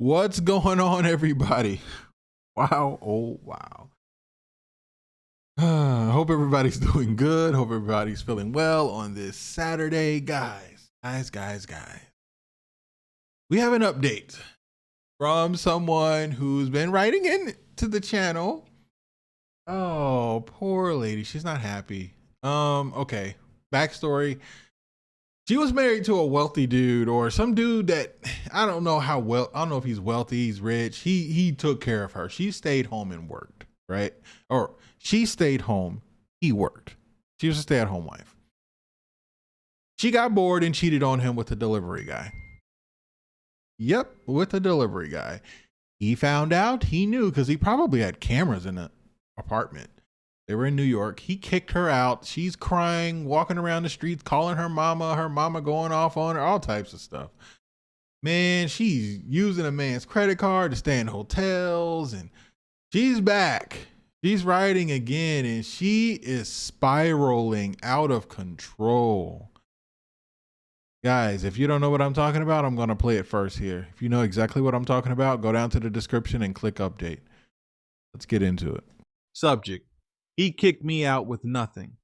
What's going on, everybody? Wow. Oh, wow. Hope everybody's doing good. Hope everybody's feeling well on this Saturday. Guys. We have an update from someone who's been writing in to the channel. Oh, poor lady. She's not happy. Okay. Backstory. She was married to a wealthy dude or some dude that I don't know I don't know if he's wealthy, he's rich. He took care of her. She stayed home and worked, right? Or she stayed home, he worked. She was a stay-at-home wife. She got bored and cheated on him with a delivery guy. Yep, with a delivery guy. He found out, he knew because he probably had cameras in the apartment. They were in New York. He kicked her out. She's crying, walking around the streets, calling her mama going off on her, all types of stuff. Man, she's using a man's credit card to stay in hotels, and she's back. She's writing again, and she is spiraling out of control. Guys, if you don't know what I'm talking about, I'm going to play it first here. If you know exactly what I'm talking about, go down to the description and click update. Let's get into it. Subject: he kicked me out with nothing,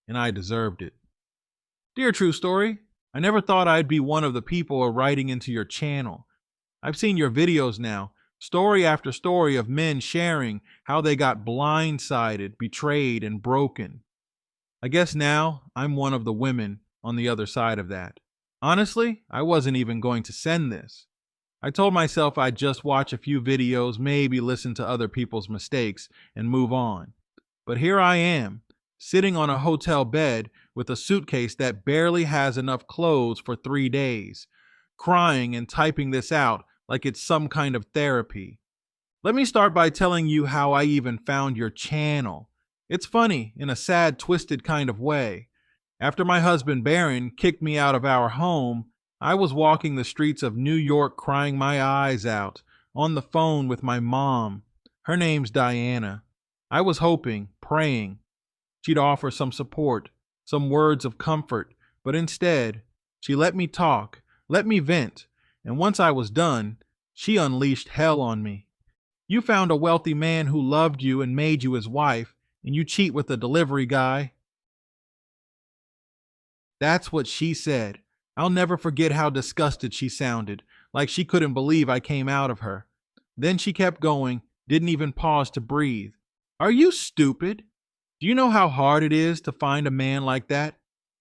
and I deserved it. Dear True Story, I never thought I'd be one of the people writing into your channel. I've seen your videos now, story after story of men sharing how they got blindsided, betrayed, and broken. I guess now I'm one of the women on the other side of that. Honestly, I wasn't even going to send this. I told myself I'd just watch a few videos, maybe listen to other people's mistakes, and move on. But here I am, sitting on a hotel bed with a suitcase that barely has enough clothes for 3 days, crying and typing this out like it's some kind of therapy. Let me start by telling you how I even found your channel. It's funny in a sad, twisted kind of way. After my husband Baron kicked me out of our home, I was walking the streets of New York crying my eyes out, on the phone with my mom. Her name's Diana. I was hoping, praying, she'd offer some support, some words of comfort, but instead, she let me talk, let me vent, and once I was done, she unleashed hell on me. You found a wealthy man who loved you and made you his wife, and you cheat with a delivery guy. That's what she said. I'll never forget how disgusted she sounded, like she couldn't believe I came out of her. Then she kept going, didn't even pause to breathe. Are you stupid? Do you know how hard it is to find a man like that?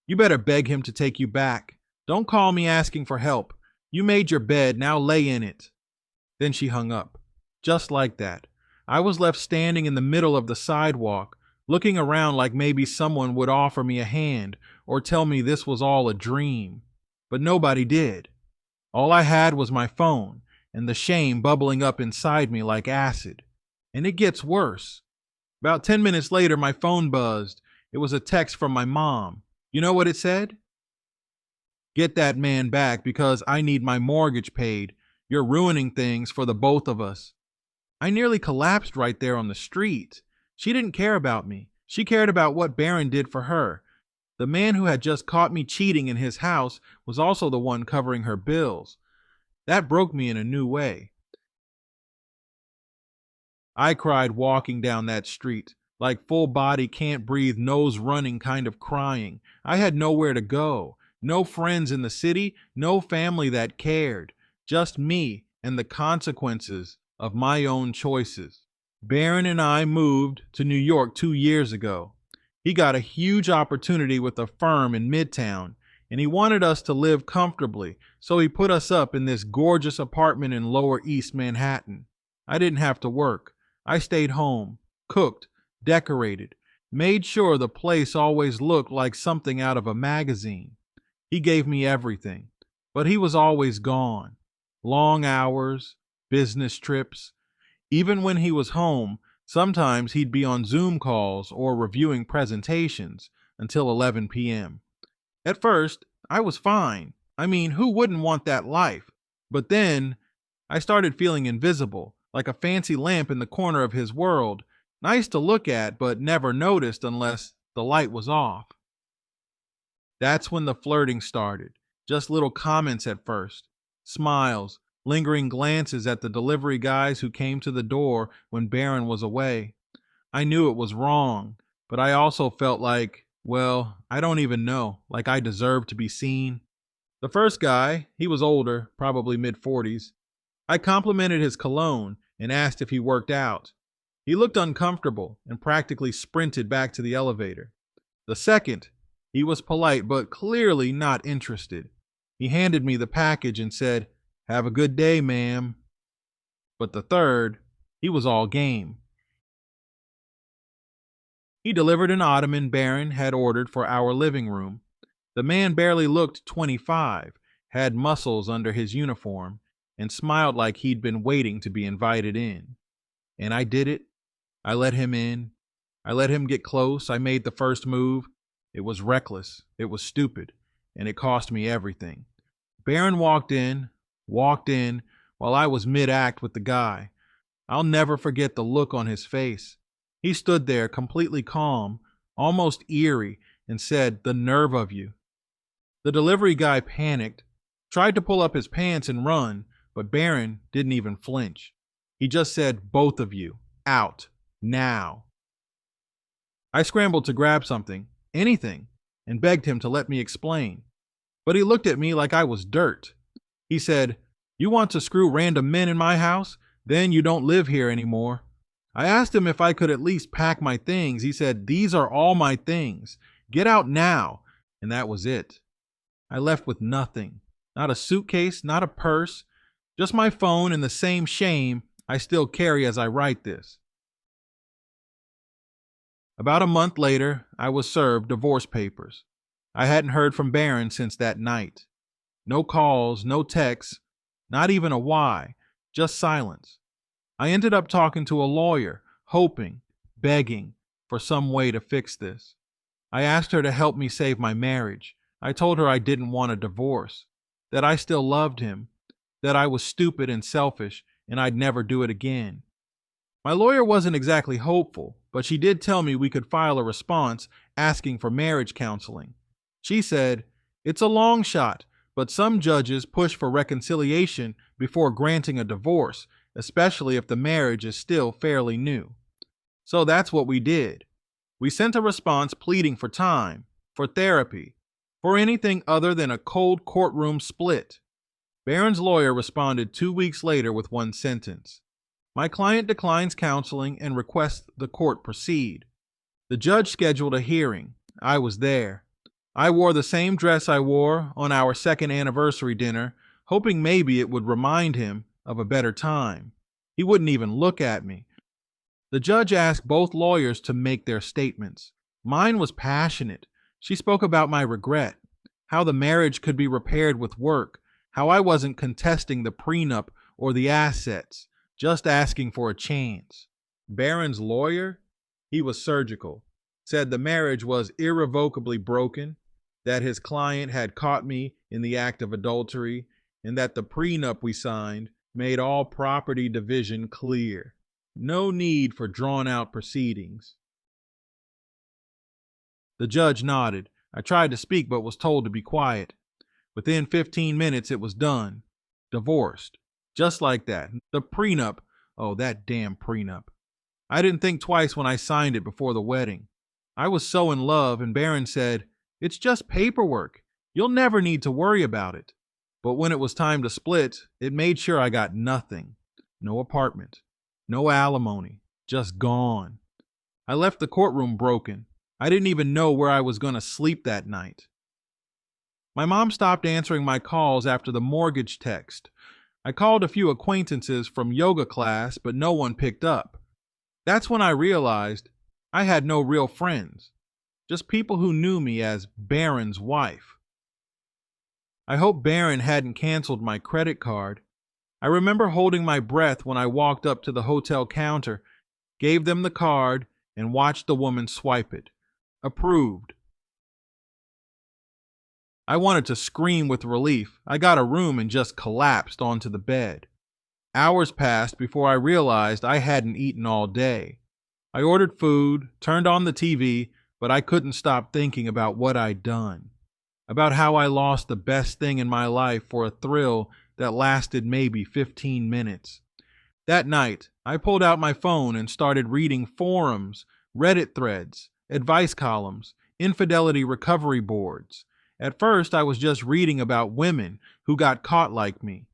You better beg him to take you back. Don't call me asking for help. You made your bed, now lay in it. Then she hung up. Just like that. I was left standing in the middle of the sidewalk, looking around like maybe someone would offer me a hand or tell me this was all a dream. But nobody did. All I had was my phone and the shame bubbling up inside me like acid. And it gets worse. About 10 minutes later, my phone buzzed. It was a text from my mom. You know what it said? Get that man back because I need my mortgage paid. You're ruining things for the both of us. I nearly collapsed right there on the street. She didn't care about me. She cared about what Baron did for her. The man who had just caught me cheating in his house was also the one covering her bills. That broke me in a new way. I cried walking down that street, like full body, can't breathe, nose running kind of crying. I had nowhere to go, no friends in the city, no family that cared, just me and the consequences of my own choices. Baron and I moved to New York 2 years ago. He got a huge opportunity with a firm in Midtown, and he wanted us to live comfortably, so he put us up in this gorgeous apartment in Lower East Manhattan. I didn't have to work. I stayed home, cooked, decorated, made sure the place always looked like something out of a magazine. He gave me everything, but he was always gone. Long hours, business trips. Even when he was home, sometimes he'd be on Zoom calls or reviewing presentations until 11 p.m. At first, I was fine. I mean, who wouldn't want that life? But then, I started feeling invisible, like a fancy lamp in the corner of his world, nice to look at but never noticed unless the light was off. That's when the flirting started. Just little comments at first. Smiles, lingering glances at the delivery guys who came to the door when Barron was away. I knew it was wrong, but I also felt like, well, I don't even know, like I deserved to be seen. The first guy, he was older, probably mid-40s. I complimented his cologne and asked if he worked out. He looked uncomfortable and practically sprinted back to the elevator. The second, he was polite but clearly not interested. He handed me the package and said, "Have a good day, ma'am." But the third, he was all game. He delivered an ottoman Barron had ordered for our living room. The man barely looked 25, had muscles under his uniform, and smiled like he'd been waiting to be invited in. And I did it. I let him in. I let him get close. I made the first move. It was reckless. It was stupid. And it cost me everything. Barron walked in while I was mid-act with the guy. I'll never forget the look on his face. He stood there completely calm, almost eerie, and said, "The nerve of you." The delivery guy panicked, tried to pull up his pants and run, but Barron didn't even flinch. He just said, "Both of you, out, now." I scrambled to grab something, anything, and begged him to let me explain. But he looked at me like I was dirt. He said, "You want to screw random men in my house? Then you don't live here anymore." I asked him if I could at least pack my things. He said, "These are all my things. Get out now." And that was it. I left with nothing. Not a suitcase, not a purse, just my phone and the same shame I still carry as I write this. About a month later, I was served divorce papers. I hadn't heard from Barron since that night. No calls, no texts, not even a why, just silence. I ended up talking to a lawyer, hoping, begging for some way to fix this. I asked her to help me save my marriage. I told her I didn't want a divorce, that I still loved him, that I was stupid and selfish, and I'd never do it again. My lawyer wasn't exactly hopeful, but she did tell me we could file a response asking for marriage counseling. She said, "It's a long shot, but some judges push for reconciliation before granting a divorce, especially if the marriage is still fairly new." So that's what we did. We sent a response pleading for time, for therapy, for anything other than a cold courtroom split. Barron's lawyer responded 2 weeks later with one sentence. My client declines counseling and requests the court proceed. The judge scheduled a hearing. I was there. I wore the same dress I wore on our second anniversary dinner, hoping maybe it would remind him of a better time. He wouldn't even look at me. The judge asked both lawyers to make their statements. Mine was passionate. She spoke about my regret, how the marriage could be repaired with work, how I wasn't contesting the prenup or the assets, just asking for a chance. Barron's lawyer, he was surgical, said the marriage was irrevocably broken, that his client had caught me in the act of adultery, and that the prenup we signed made all property division clear. No need for drawn-out proceedings. The judge nodded. I tried to speak but was told to be quiet. Within 15 minutes it was done. Divorced. Just like that. The prenup. Oh, that damn prenup. I didn't think twice when I signed it before the wedding. I was so in love, and Barron said, "It's just paperwork. You'll never need to worry about it." But when it was time to split, it made sure I got nothing. No apartment. No alimony. Just gone. I left the courtroom broken. I didn't even know where I was going to sleep that night. My mom stopped answering my calls after the mortgage text. I called a few acquaintances from yoga class, but no one picked up. That's when I realized I had no real friends, just people who knew me as Barron's wife. I hope Barron hadn't canceled my credit card. I remember holding my breath when I walked up to the hotel counter, gave them the card, and watched the woman swipe it. Approved. I wanted to scream with relief. I got a room and just collapsed onto the bed. Hours passed before I realized I hadn't eaten all day. I ordered food, turned on the TV, but I couldn't stop thinking about what I'd done. About how I lost the best thing in my life for a thrill that lasted maybe 15 minutes. That night, I pulled out my phone and started reading forums, Reddit threads, advice columns, infidelity recovery boards. At first, I was just reading about women who got caught like me.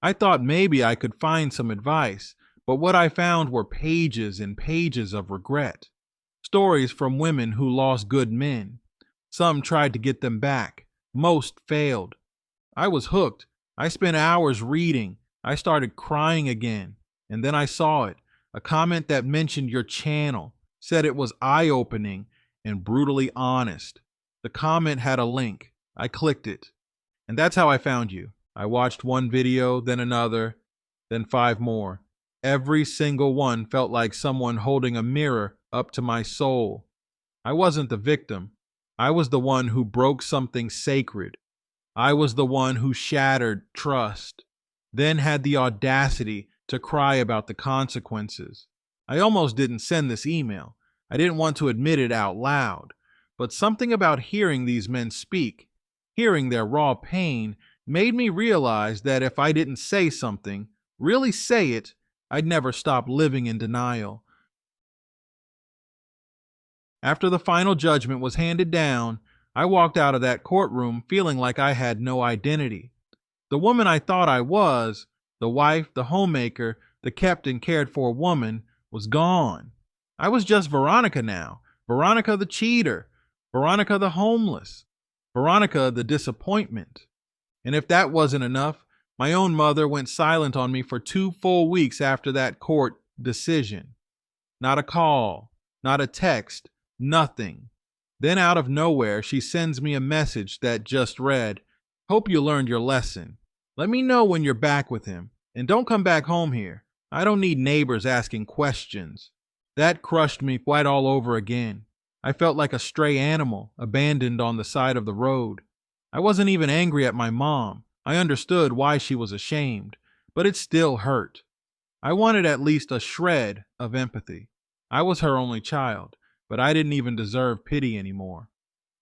I thought maybe I could find some advice, but what I found were pages and pages of regret. Stories from women who lost good men. Some tried to get them back. Most failed. I was hooked. I spent hours reading. I started crying again. And then I saw it. A comment that mentioned your channel, said it was eye-opening and brutally honest. The comment had a link. I clicked it. And that's how I found you. I watched one video, then another, then 5 more. Every single one felt like someone holding a mirror up to my soul. I wasn't the victim. I was the one who broke something sacred. I was the one who shattered trust, then had the audacity to cry about the consequences. I almost didn't send this email. I didn't want to admit it out loud. But something about hearing these men speak, hearing their raw pain, made me realize that if I didn't say something, really say it, I'd never stop living in denial. After the final judgment was handed down, I walked out of that courtroom feeling like I had no identity. The woman I thought I was, the wife, the homemaker, the kept and cared for woman, was gone. I was just Veronica now. Veronica the cheater. Veronica the homeless. Veronica the disappointment. And if that wasn't enough, my own mother went silent on me for 2 full weeks after that court decision. Not a call, not a text, nothing. Then out of nowhere, she sends me a message that just read, "Hope you learned your lesson. Let me know when you're back with him. And don't come back home here. I don't need neighbors asking questions." That crushed me quite all over again. I felt like a stray animal abandoned on the side of the road. I wasn't even angry at my mom. I understood why she was ashamed, but it still hurt. I wanted at least a shred of empathy. I was her only child, but I didn't even deserve pity anymore.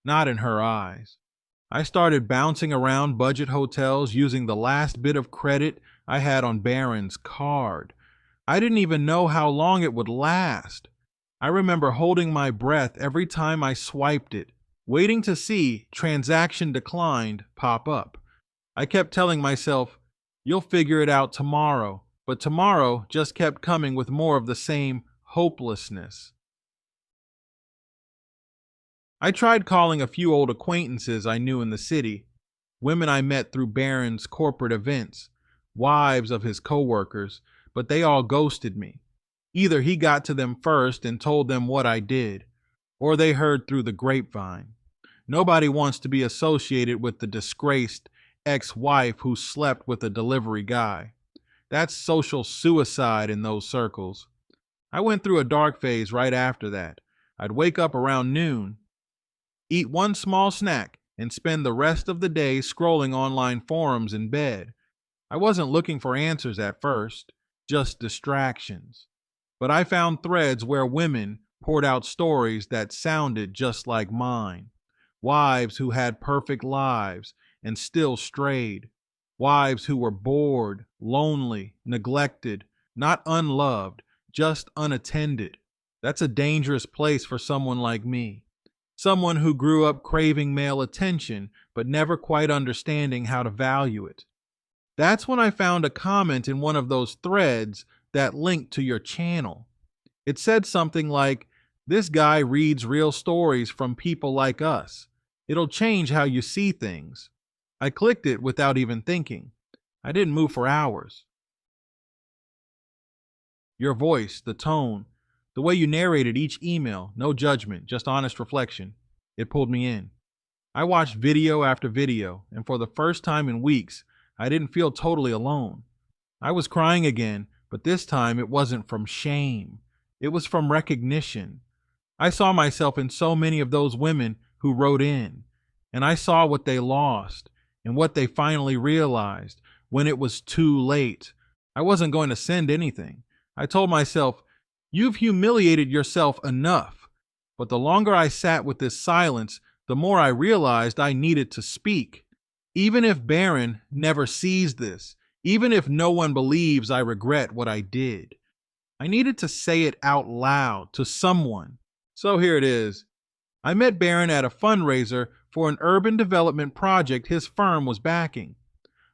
Not in her eyes. I started bouncing around budget hotels using the last bit of credit I had on Barron's card. I didn't even know how long it would last. I remember holding my breath every time I swiped it, waiting to see "transaction declined" pop up. I kept telling myself, "You'll figure it out tomorrow," but tomorrow just kept coming with more of the same hopelessness. I tried calling a few old acquaintances I knew in the city, women I met through Barron's corporate events, wives of his coworkers, but they all ghosted me. Either he got to them first and told them what I did, or they heard through the grapevine. Nobody wants to be associated with the disgraced ex-wife who slept with a delivery guy. That's social suicide in those circles. I went through a dark phase right after that. I'd wake up around noon, eat one small snack, and spend the rest of the day scrolling online forums in bed. I wasn't looking for answers at first, just distractions. But I found threads where women poured out stories that sounded just like mine. Wives who had perfect lives and still strayed. Wives who were bored, lonely, neglected, not unloved, just unattended. That's a dangerous place for someone like me. Someone who grew up craving male attention, but never quite understanding how to value it. That's when I found a comment in one of those threads that linked to your channel. It said something like, "This guy reads real stories from people like us. It'll change how you see things." I clicked it without even thinking. I didn't move for hours. Your voice, the tone, the way you narrated each email, no judgment, just honest reflection. It pulled me in. I watched video after video, and for the first time in weeks, I didn't feel totally alone. I was crying again, but this time it wasn't from shame. It was from recognition. I saw myself in so many of those women who wrote in, and I saw what they lost and what they finally realized when it was too late. I wasn't going to send anything. I told myself, "You've humiliated yourself enough." But the longer I sat with this silence, the more I realized I needed to speak. Even if Baron never sees this, even if no one believes I regret what I did, I needed to say it out loud to someone. So here it is. I met Baron at a fundraiser for an urban development project his firm was backing.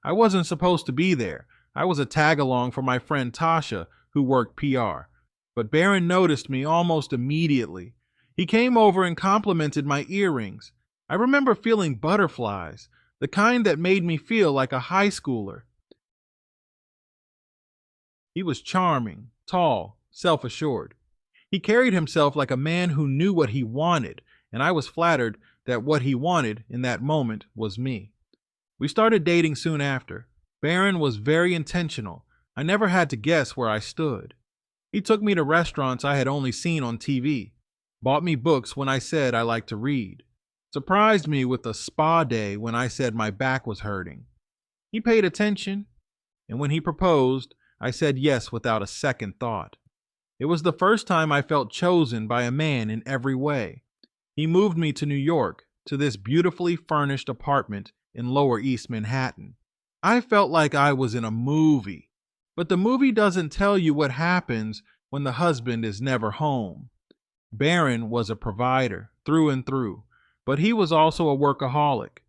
I wasn't supposed to be there. I was a tag-along for my friend Tasha, who worked PR. But Baron noticed me almost immediately. He came over and complimented my earrings. I remember feeling butterflies, the kind that made me feel like a high schooler. He was charming, tall, self-assured. He carried himself like a man who knew what he wanted, and I was flattered that what he wanted in that moment was me. We started dating soon after. Baron was very intentional. I never had to guess where I stood. He took me to restaurants I had only seen on TV, bought me books when I said I liked to read, surprised me with a spa day when I said my back was hurting. He paid attention, and when he proposed, I said yes without a second thought. It was the first time I felt chosen by a man in every way. He moved me to New York, to this beautifully furnished apartment in Lower East Manhattan. I felt like I was in a movie, but the movie doesn't tell you what happens when the husband is never home. Baron was a provider through and through, but he was also a workaholic.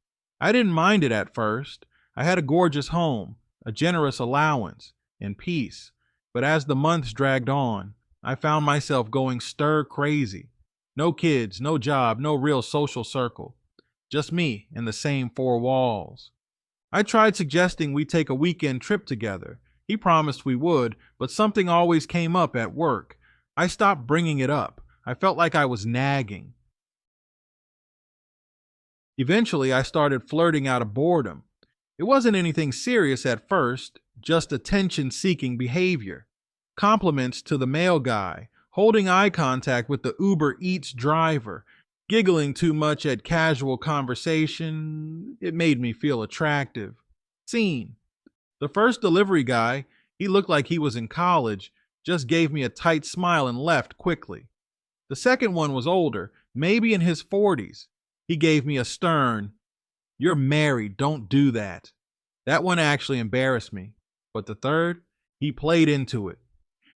I didn't mind it at first. I had a gorgeous home, a generous allowance, and peace. But as the months dragged on, I found myself going stir crazy. No kids, no job, no real social circle. Just me and the same four walls. I tried suggesting we take a weekend trip together. He promised we would, but something always came up at work. I stopped bringing it up. I felt like I was nagging. Eventually, I started flirting out of boredom. It wasn't anything serious at first, just attention-seeking behavior. Compliments to the mail guy, holding eye contact with the Uber Eats driver, giggling too much at casual conversation. It made me feel attractive. Seen. The first delivery guy, he looked like he was in college, just gave me a tight smile and left quickly. The second one was older, maybe in his 40s. He gave me a stern, "You're married, don't do that." That one actually embarrassed me. But the third, he played into it.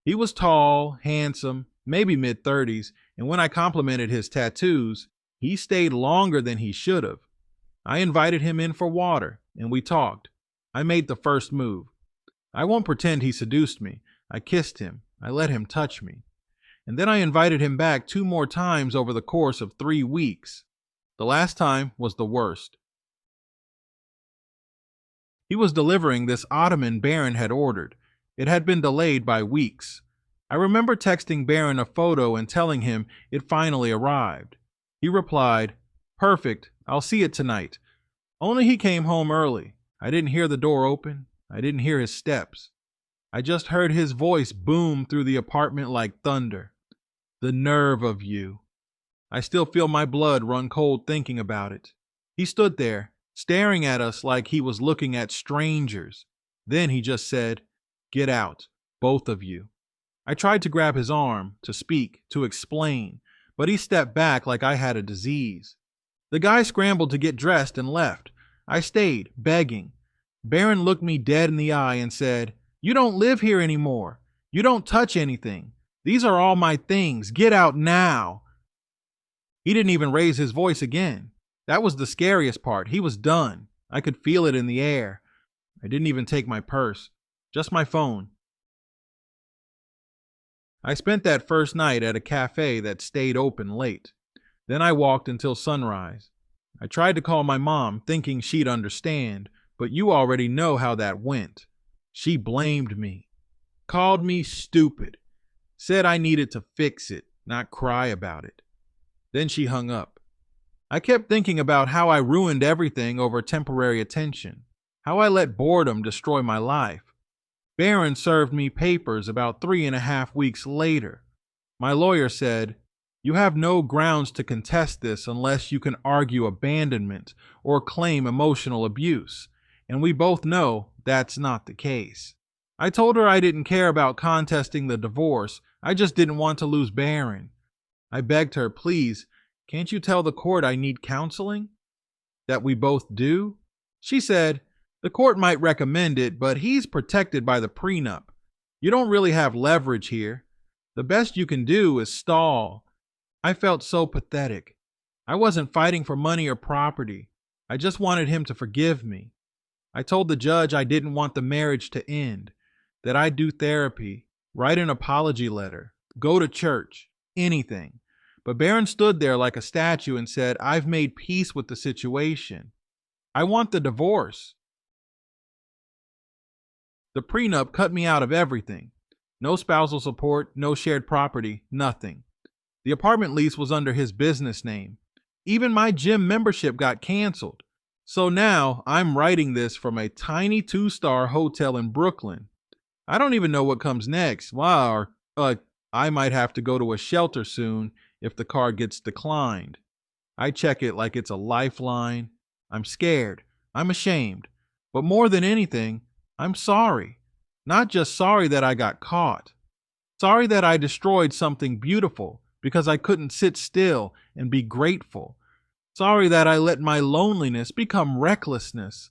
He was tall, handsome, maybe mid-30s, and when I complimented his tattoos, he stayed longer than he should have. I invited him in for water, and we talked. I made the first move. I won't pretend he seduced me. I kissed him. I let him touch me. And then I invited him back 2 more times over the course of 3 weeks. The last time was the worst. He was delivering this ottoman Baron had ordered. It had been delayed by weeks. I remember texting Baron a photo and telling him it finally arrived. He replied, "Perfect, I'll see it tonight." Only he came home early. I didn't hear the door open. I didn't hear his steps. I just heard his voice boom through the apartment like thunder. "The nerve of you." I still feel my blood run cold thinking about it. He stood there, staring at us like he was looking at strangers. Then he just said, "Get out, both of you." I tried to grab his arm, to speak, to explain, but he stepped back like I had a disease. The guy scrambled to get dressed and left. I stayed, begging. Baron looked me dead in the eye and said, "You don't live here anymore. You don't touch anything. These are all my things. Get out now." He didn't even raise his voice again. That was the scariest part. He was done. I could feel it in the air. I didn't even take my purse, just my phone. I spent that first night at a cafe that stayed open late. Then I walked until sunrise. I tried to call my mom, thinking she'd understand, but you already know how that went. She blamed me, called me stupid, said I needed to fix it, not cry about it. Then she hung up. I kept thinking about how I ruined everything over temporary attention, how I let boredom destroy my life. Baron served me papers about 3.5 weeks later. My lawyer said, "You have no grounds to contest this unless you can argue abandonment or claim emotional abuse, and we both know that's not the case." I told her I didn't care about contesting the divorce, I just didn't want to lose Baron. I begged her, "Please, can't you tell the court I need counseling?" "That we both do?" She said, "The court might recommend it, but he's protected by the prenup. You don't really have leverage here. The best you can do is stall." I felt so pathetic. I wasn't fighting for money or property. I just wanted him to forgive me. I told the judge I didn't want the marriage to end, that I'd do therapy, write an apology letter, go to church, anything. But Barron stood there like a statue and said, "I've made peace with the situation. I want the divorce." The prenup cut me out of everything. No spousal support, no shared property, nothing. The apartment lease was under his business name. Even my gym membership got canceled. So now I'm writing this from a tiny 2-star hotel in Brooklyn. I don't even know what comes next. Wow, I might have to go to a shelter soon if the card gets declined. I check it like it's a lifeline. I'm scared. I'm ashamed. But more than anything, I'm sorry. Not just sorry that I got caught. Sorry that I destroyed something beautiful because I couldn't sit still and be grateful. Sorry that I let my loneliness become recklessness.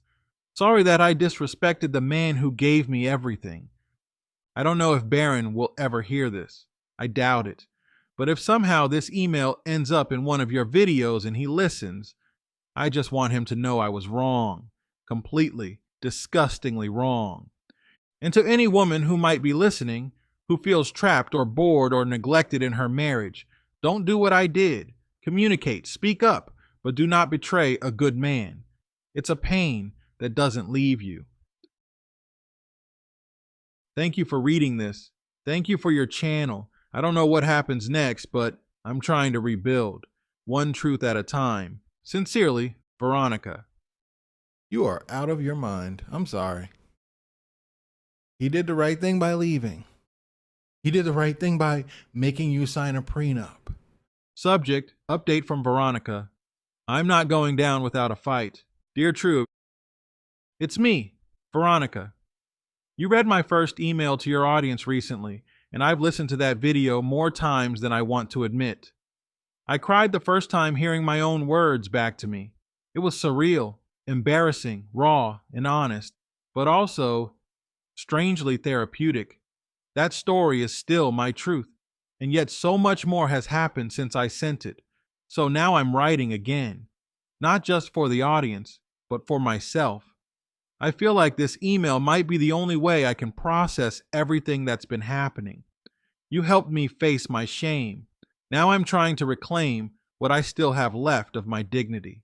Sorry that I disrespected the man who gave me everything. I don't know if Barron will ever hear this. I doubt it. But if somehow this email ends up in one of your videos and he listens, I just want him to know I was wrong. Completely, disgustingly wrong. And to any woman who might be listening, who feels trapped or bored or neglected in her marriage, don't do what I did. Communicate, speak up, but do not betray a good man. It's a pain that doesn't leave you. Thank you for reading this. Thank you for your channel. I don't know what happens next, but I'm trying to rebuild, one truth at a time. Sincerely, Veronica. You are out of your mind. I'm sorry. He did the right thing by leaving. He did the right thing by making you sign a prenup. Subject, update from Veronica. I'm not going down without a fight. Dear True, it's me, Veronica. You read my first email to your audience recently, and I've listened to that video more times than I want to admit. I cried the first time hearing my own words back to me. It was surreal, embarrassing, raw, and honest, but also strangely therapeutic. That story is still my truth, and yet so much more has happened since I sent it. So now I'm writing again, not just for the audience, but for myself. I feel like this email might be the only way I can process everything that's been happening. You helped me face my shame. Now I'm trying to reclaim what I still have left of my dignity.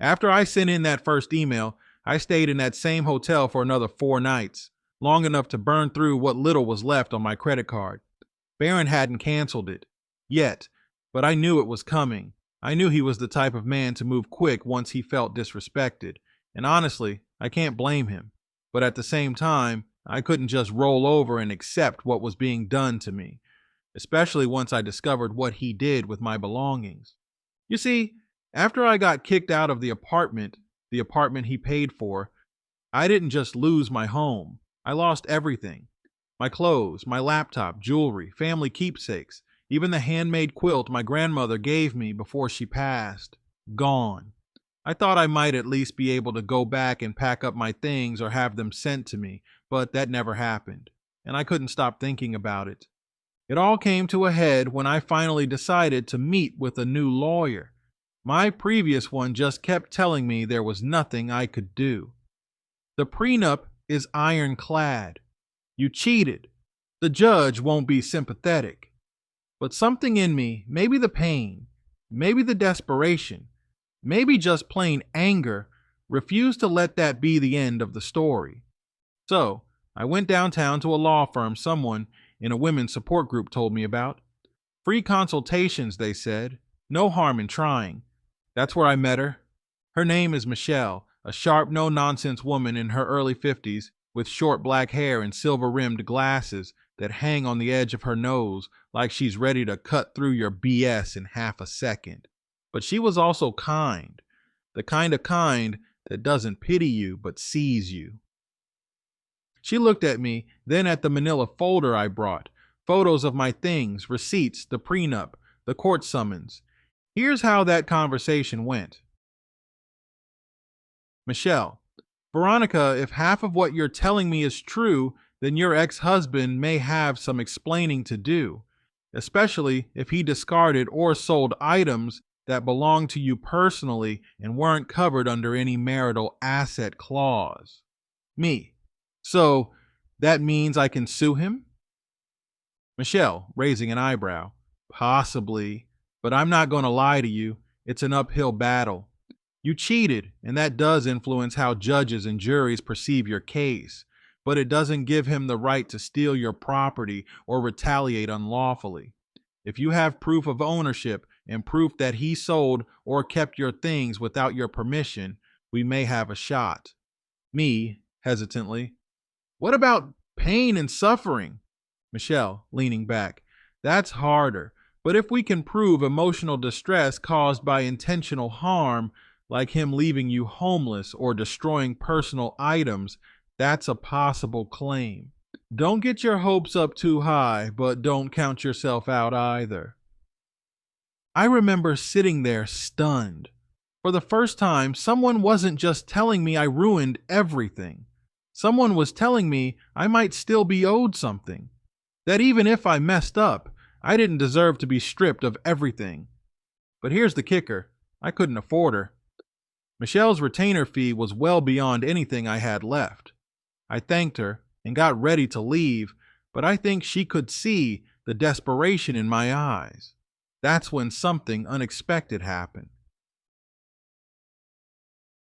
After I sent in that first email, I stayed in that same hotel for another 4 nights, long enough to burn through what little was left on my credit card. Barron hadn't canceled it yet, but I knew it was coming. I knew he was the type of man to move quick once he felt disrespected. And honestly, I can't blame him. But at the same time, I couldn't just roll over and accept what was being done to me, especially once I discovered what he did with my belongings. You see, after I got kicked out of the apartment he paid for, I didn't just lose my home. I lost everything. My clothes, my laptop, jewelry, family keepsakes, even the handmade quilt my grandmother gave me before she passed. Gone. I thought I might at least be able to go back and pack up my things or have them sent to me, but that never happened, and I couldn't stop thinking about it. It all came to a head when I finally decided to meet with a new lawyer. My previous one just kept telling me there was nothing I could do. The prenup is ironclad. You cheated. The judge won't be sympathetic. But something in me, maybe the pain, maybe the desperation, maybe just plain anger, refused to let that be the end of the story. So I went downtown to a law firm someone in a women's support group told me about. Free consultations, they said. No harm in trying. That's where I met her. Her name is Michelle, a sharp, no-nonsense woman in her early 50s with short black hair and silver-rimmed glasses that hang on the edge of her nose like she's ready to cut through your BS in half a second. But she was also kind, the kind of kind that doesn't pity you but sees you. She looked at me, then at the manila folder I brought, photos of my things, receipts, the prenup, the court summons. Here's how that conversation went. Michelle, Veronica, if half of what you're telling me is true, then your ex husband may have some explaining to do, especially if he discarded or sold items that belonged to you personally and weren't covered under any marital asset clause. Me. So that means I can sue him? Michelle, raising an eyebrow. Possibly, but I'm not going to lie to you. It's an uphill battle. You cheated, and that does influence how judges and juries perceive your case, but it doesn't give him the right to steal your property or retaliate unlawfully. If you have proof of ownership and proof that he sold or kept your things without your permission, we may have a shot. Me, hesitantly. What about pain and suffering? Michelle, leaning back. That's harder. But if we can prove emotional distress caused by intentional harm, like him leaving you homeless or destroying personal items, that's a possible claim. Don't get your hopes up too high, but don't count yourself out either. I remember sitting there stunned. For the first time, someone wasn't just telling me I ruined everything. Someone was telling me I might still be owed something. That even if I messed up, I didn't deserve to be stripped of everything. But here's the kicker. I couldn't afford her. Michelle's retainer fee was well beyond anything I had left. I thanked her and got ready to leave, but I think she could see the desperation in my eyes. That's when something unexpected happened.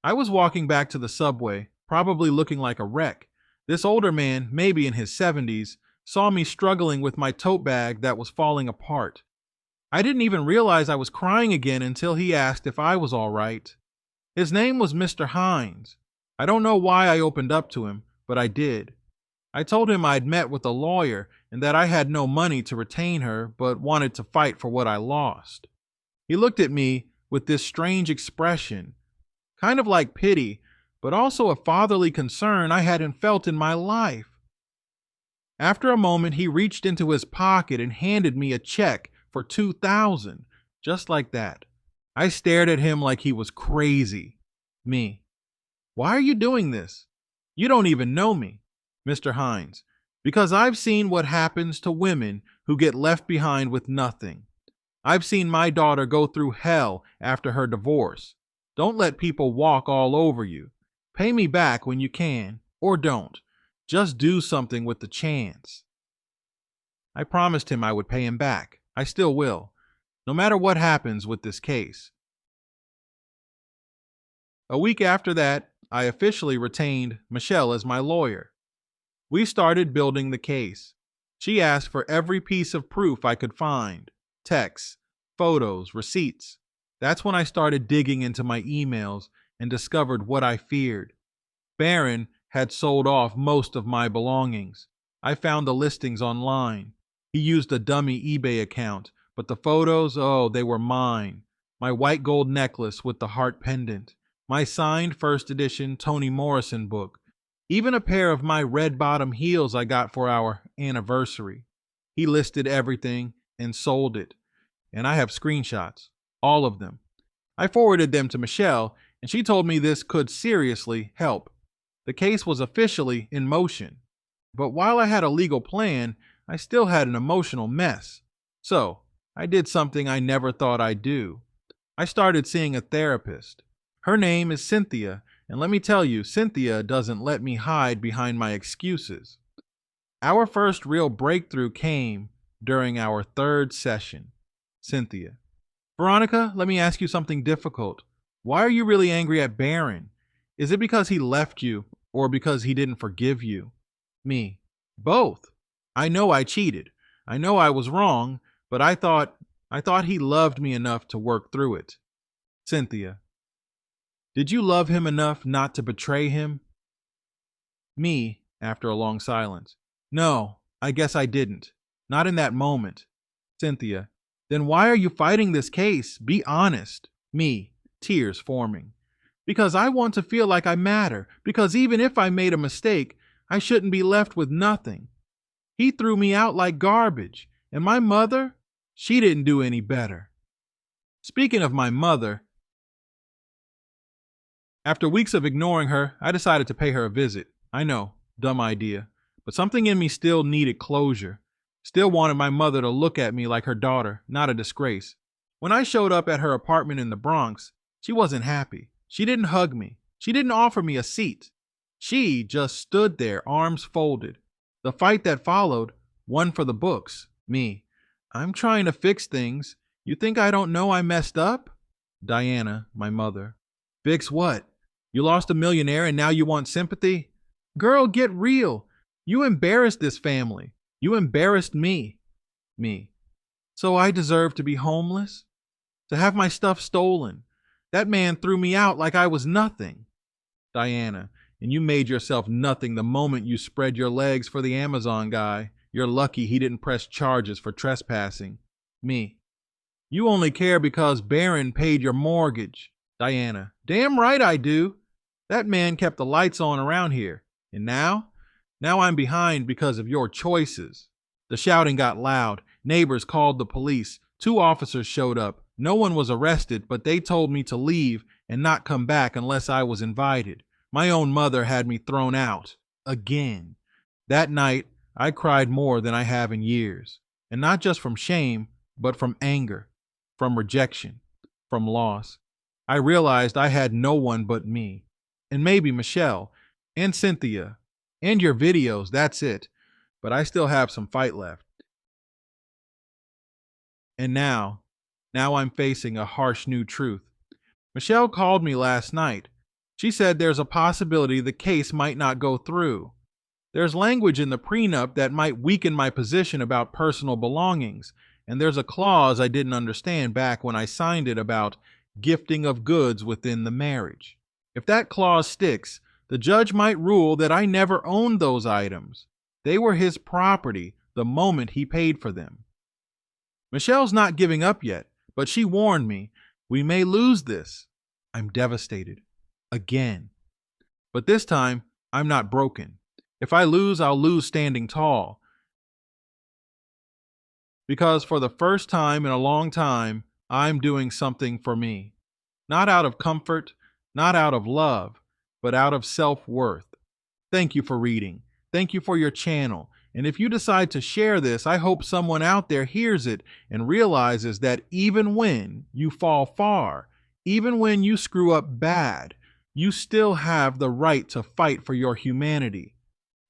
I was walking back to the subway, probably looking like a wreck. This older man, maybe in his 70s, saw me struggling with my tote bag that was falling apart. I didn't even realize I was crying again until he asked if I was all right. His name was Mr. Hines. I don't know why I opened up to him, but I did. I told him I'd met with a lawyer and that I had no money to retain her, but wanted to fight for what I lost. He looked at me with this strange expression, kind of like pity, but also a fatherly concern I hadn't felt in my life. After a moment, he reached into his pocket and handed me a check for $2,000, just like that. I stared at him like he was crazy. Me. Why are you doing this? You don't even know me. Mr. Hines. Because I've seen what happens to women who get left behind with nothing. I've seen my daughter go through hell after her divorce. Don't let people walk all over you. Pay me back when you can, or don't. Just do something with the chance. I promised him I would pay him back. I still will, no matter what happens with this case. A week after that, I officially retained Michelle as my lawyer. We started building the case. She asked for every piece of proof I could find, texts, photos, receipts. That's when I started digging into my emails and discovered what I feared. Barron had sold off most of my belongings. I found the listings online. He used a dummy eBay account, but the photos, oh, they were mine. My white gold necklace with the heart pendant, my signed first edition Toni Morrison book, even a pair of my red bottom heels I got for our anniversary. He listed everything and sold it. And I have screenshots, all of them. I forwarded them to Michelle, and she told me this could seriously help. The case was officially in motion. But while I had a legal plan, I still had an emotional mess. So, I did something I never thought I'd do. I started seeing a therapist. Her name is Cynthia, and let me tell you, Cynthia doesn't let me hide behind my excuses. Our first real breakthrough came during our third session. Cynthia. Veronica, let me ask you something difficult. Why are you really angry at Barron? Is it because he left you or because he didn't forgive you? Me. Both. I know I cheated. I know I was wrong, but I thought he loved me enough to work through it. Cynthia. Did you love him enough not to betray him? Me, after a long silence. No, I guess I didn't. Not in that moment. Cynthia. Then why are you fighting this case? Be honest. Me, tears forming. Because I want to feel like I matter. Because even if I made a mistake, I shouldn't be left with nothing. He threw me out like garbage. And my mother? She didn't do any better. Speaking of my mother, After weeks of ignoring her, I decided to pay her a visit. I know, dumb idea, but something in me still needed closure. Still wanted my mother to look at me like her daughter, not a disgrace. When I showed up at her apartment in the Bronx, she wasn't happy. She didn't hug me. She didn't offer me a seat. She just stood there, arms folded. The fight that followed, one for the books, me. I'm trying to fix things. You think I don't know I messed up? Diana, my mother. Fix what? You lost a millionaire and now you want sympathy? Girl, get real. You embarrassed this family. You embarrassed me. Me. So I deserve to be homeless? To have my stuff stolen? That man threw me out like I was nothing. Diana, and you made yourself nothing the moment you spread your legs for the Amazon guy. You're lucky he didn't press charges for trespassing. Me. You only care because Barron paid your mortgage. Diana. Damn right I do. That man kept the lights on around here. And now? Now I'm behind because of your choices. The shouting got loud. Neighbors called the police. 2 officers showed up. No one was arrested, but they told me to leave and not come back unless I was invited. My own mother had me thrown out. Again. That night, I cried more than I have in years. And not just from shame, but from anger, from rejection, from loss. I realized I had no one but me. And maybe Michelle, and Cynthia, and your videos, that's it. But I still have some fight left. And now I'm facing a harsh new truth. Michelle called me last night. She said there's a possibility the case might not go through. There's language in the prenup that might weaken my position about personal belongings, and there's a clause I didn't understand back when I signed it about gifting of goods within the marriage. If that clause sticks, the judge might rule that I never owned those items. They were his property the moment he paid for them. Michelle's not giving up yet, but she warned me, we may lose this. I'm devastated. Again. But this time, I'm not broken. If I lose, I'll lose standing tall. Because for the first time in a long time, I'm doing something for me. Not out of comfort, not out of love, but out of self-worth. Thank you for reading. Thank you for your channel. And if you decide to share this, I hope someone out there hears it and realizes that even when you fall far, even when you screw up bad, you still have the right to fight for your humanity.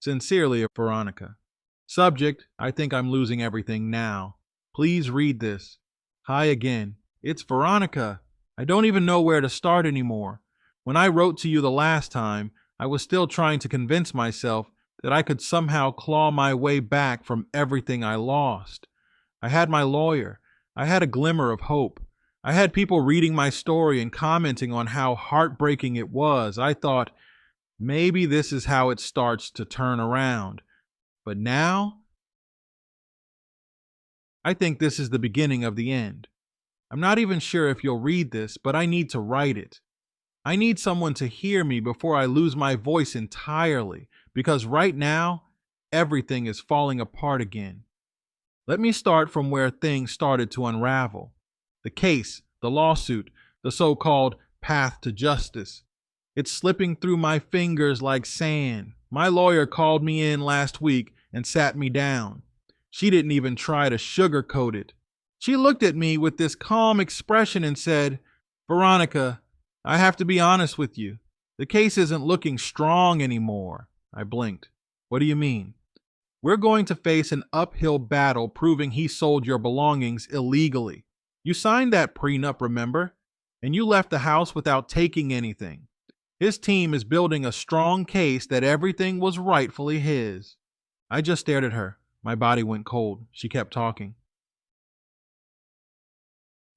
Sincerely, Veronica. Subject, I think I'm losing everything now. Please read this. Hi again. It's Veronica. I don't even know where to start anymore. When I wrote to you the last time, I was still trying to convince myself that I could somehow claw my way back from everything I lost. I had my lawyer. I had a glimmer of hope. I had people reading my story and commenting on how heartbreaking it was. I thought, maybe this is how it starts to turn around. But now, I think this is the beginning of the end. I'm not even sure if you'll read this, but I need to write it. I need someone to hear me before I lose my voice entirely, because right now, everything is falling apart again. Let me start from where things started to unravel. The case, the lawsuit, the so-called path to justice. It's slipping through my fingers like sand. My lawyer called me in last week and sat me down. She didn't even try to sugarcoat it. She looked at me with this calm expression and said, Veronica, I have to be honest with you. The case isn't looking strong anymore. I blinked. What do you mean? We're going to face an uphill battle proving he sold your belongings illegally. You signed that prenup, remember? And you left the house without taking anything. His team is building a strong case that everything was rightfully his. I just stared at her. My body went cold. She kept talking.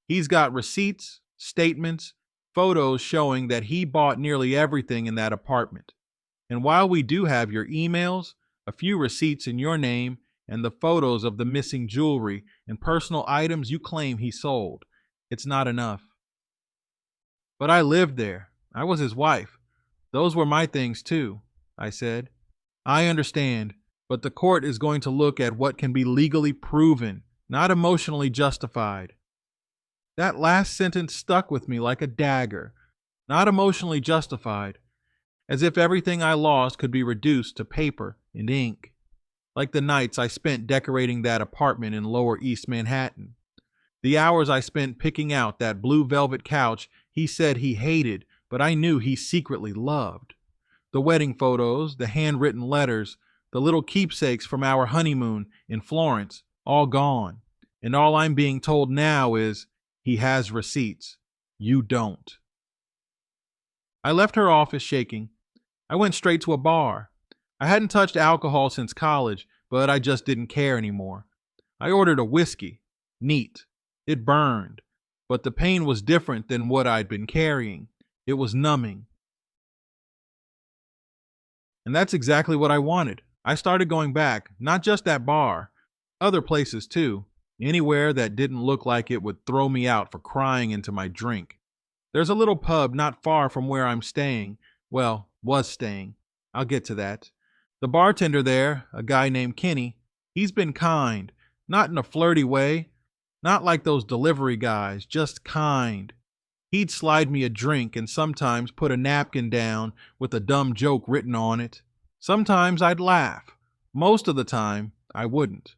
He's got receipts, statements, photos showing that he bought nearly everything in that apartment. And while we do have your emails, a few receipts in your name, and the photos of the missing jewelry and personal items you claim he sold, it's not enough. But I lived there. I was his wife. Those were my things too, I said. I understand, but the court is going to look at what can be legally proven, not emotionally justified. That last sentence stuck with me like a dagger. not emotionally justified, as if everything I lost could be reduced to paper and ink, like the nights I spent decorating that apartment in Lower East Manhattan, the hours I spent picking out that blue velvet couch he said he hated, but I knew he secretly loved, the wedding photos, the handwritten letters, the little keepsakes from our honeymoon in Florence, all gone. And all I'm being told now is, he has receipts. You don't. I left her office shaking. I went straight to a bar. I hadn't touched alcohol since college, but I just didn't care anymore. I ordered a whiskey. Neat. It burned. But the pain was different than what I'd been carrying. It was numbing. And that's exactly what I wanted. I started going back, not just that bar, other places too, anywhere that didn't look like it would throw me out for crying into my drink. There's a little pub not far from where I'm staying. Well, was staying. I'll get to that. The bartender there, a guy named Kenny, he's been kind, not in a flirty way, not like those delivery guys, just kind. He'd slide me a drink and sometimes put a napkin down with a dumb joke written on it. Sometimes I'd laugh. Most of the time, I wouldn't.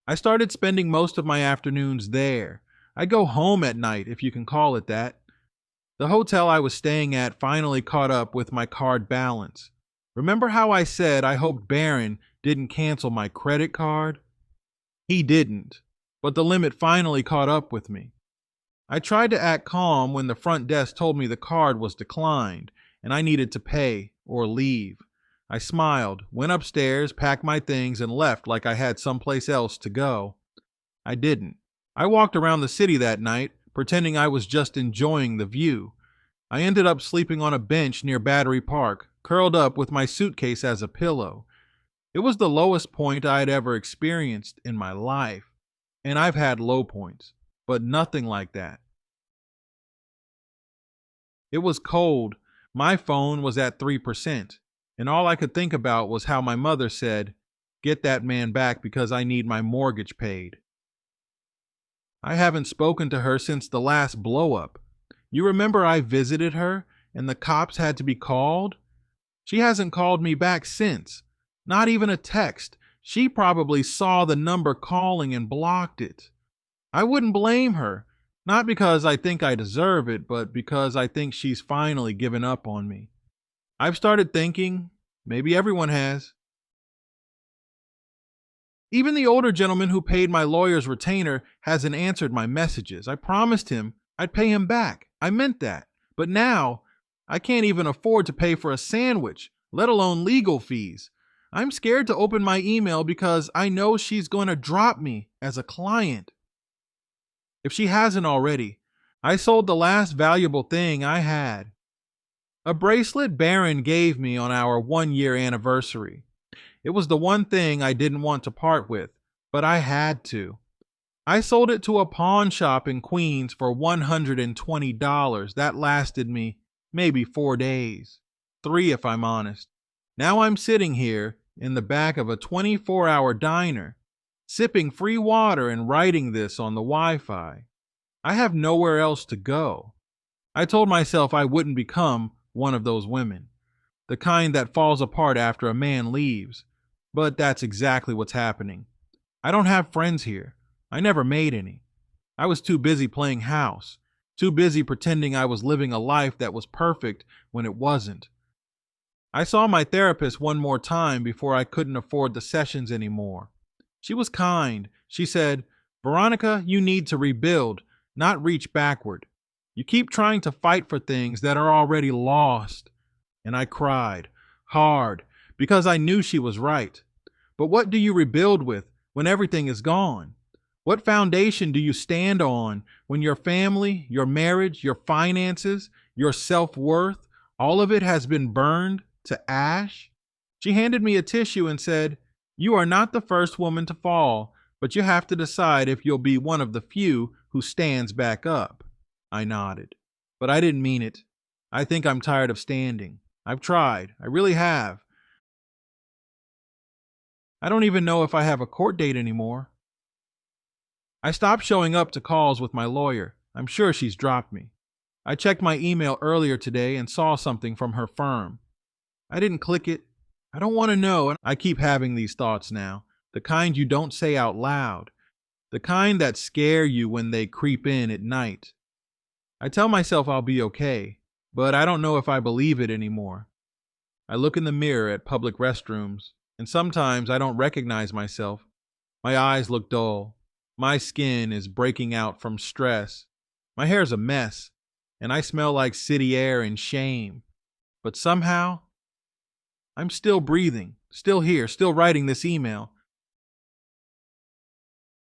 I started spending most of my afternoons there. I'd go home at night, if you can call it that. The hotel I was staying at finally caught up with my card balance. Remember how I said I hoped Barron didn't cancel my credit card? He didn't, but the limit finally caught up with me. I tried to act calm when the front desk told me the card was declined and I needed to pay or leave. I smiled, went upstairs, packed my things, and left like I had someplace else to go. I didn't. I walked around the city that night, pretending I was just enjoying the view. I ended up sleeping on a bench near Battery Park, curled up with my suitcase as a pillow. It was the lowest point I had ever experienced in my life, and I've had low points, but nothing like that. It was cold. My phone was at 3%, and all I could think about was how my mother said, "Get that man back because I need my mortgage paid." I haven't spoken to her since the last blow-up. You remember I visited her and the cops had to be called? She hasn't called me back since. Not even a text. She probably saw the number calling and blocked it. I wouldn't blame her. Not because I think I deserve it, but because I think she's finally given up on me. I've started thinking, maybe everyone has. Even the older gentleman who paid my lawyer's retainer hasn't answered my messages. I promised him I'd pay him back. I meant that. But now, I can't even afford to pay for a sandwich, let alone legal fees. I'm scared to open my email because I know she's going to drop me as a client. If she hasn't already, I sold the last valuable thing I had. A bracelet Barron gave me on our 1-year anniversary. It was the one thing I didn't want to part with, but I had to. I sold it to a pawn shop in Queens for $120. That lasted me maybe 4 days. 3 if I'm honest. Now I'm sitting here in the back of a 24-hour diner, sipping free water and writing this on the Wi-Fi. I have nowhere else to go. I told myself I wouldn't become one of those women, the kind that falls apart after a man leaves. But that's exactly what's happening. I don't have friends here. I never made any. I was too busy playing house, too busy pretending I was living a life that was perfect when it wasn't. I saw my therapist one more time before I couldn't afford the sessions anymore. She was kind. She said, "Veronica, you need to rebuild, not reach backward. You keep trying to fight for things that are already lost." And I cried, hard, because I knew she was right. But what do you rebuild with when everything is gone? What foundation do you stand on when your family, your marriage, your finances, your self-worth, all of it has been burned to ash? She handed me a tissue and said, "You are not the first woman to fall, but you have to decide if you'll be one of the few who stands back up." I nodded, but I didn't mean it. I think I'm tired of standing. I've tried. I really have. I don't even know if I have a court date anymore. I stopped showing up to calls with my lawyer. I'm sure she's dropped me. I checked my email earlier today and saw something from her firm. I didn't click it. I don't want to know. And I keep having these thoughts now, the kind you don't say out loud, the kind that scare you when they creep in at night. I tell myself I'll be okay, but I don't know if I believe it anymore. I look in the mirror at public restrooms, and sometimes I don't recognize myself. My eyes look dull. My skin is breaking out from stress. My hair's a mess, and I smell like city air and shame. But somehow, I'm still breathing, still here, still writing this email.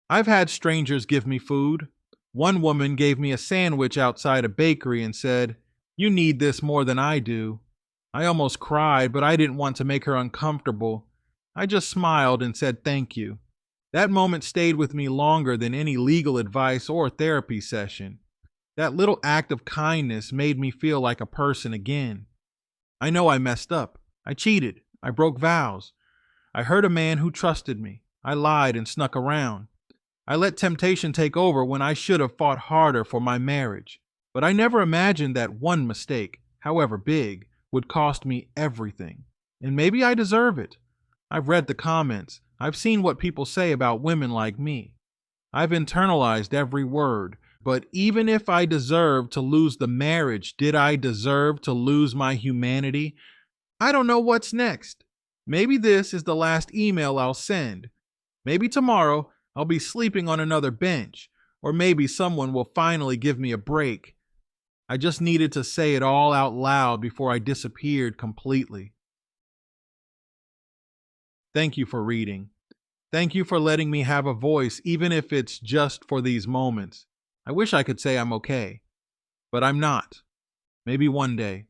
I've had strangers give me food. One woman gave me a sandwich outside a bakery and said, "You need this more than I do." I almost cried, but I didn't want to make her uncomfortable. I just smiled and said thank you. That moment stayed with me longer than any legal advice or therapy session. That little act of kindness made me feel like a person again. I know I messed up. I cheated. I broke vows. I hurt a man who trusted me. I lied and snuck around. I let temptation take over when I should have fought harder for my marriage. But I never imagined that one mistake, however big, would cost me everything. And maybe I deserve it. I've read the comments. I've seen what people say about women like me. I've internalized every word. But even if I deserved to lose the marriage, did I deserve to lose my humanity? I don't know what's next. Maybe this is the last email I'll send. Maybe tomorrow I'll be sleeping on another bench, or maybe someone will finally give me a break. I just needed to say it all out loud before I disappeared completely. Thank you for reading. Thank you for letting me have a voice, even if it's just for these moments. I wish I could say I'm okay, but I'm not. Maybe one day.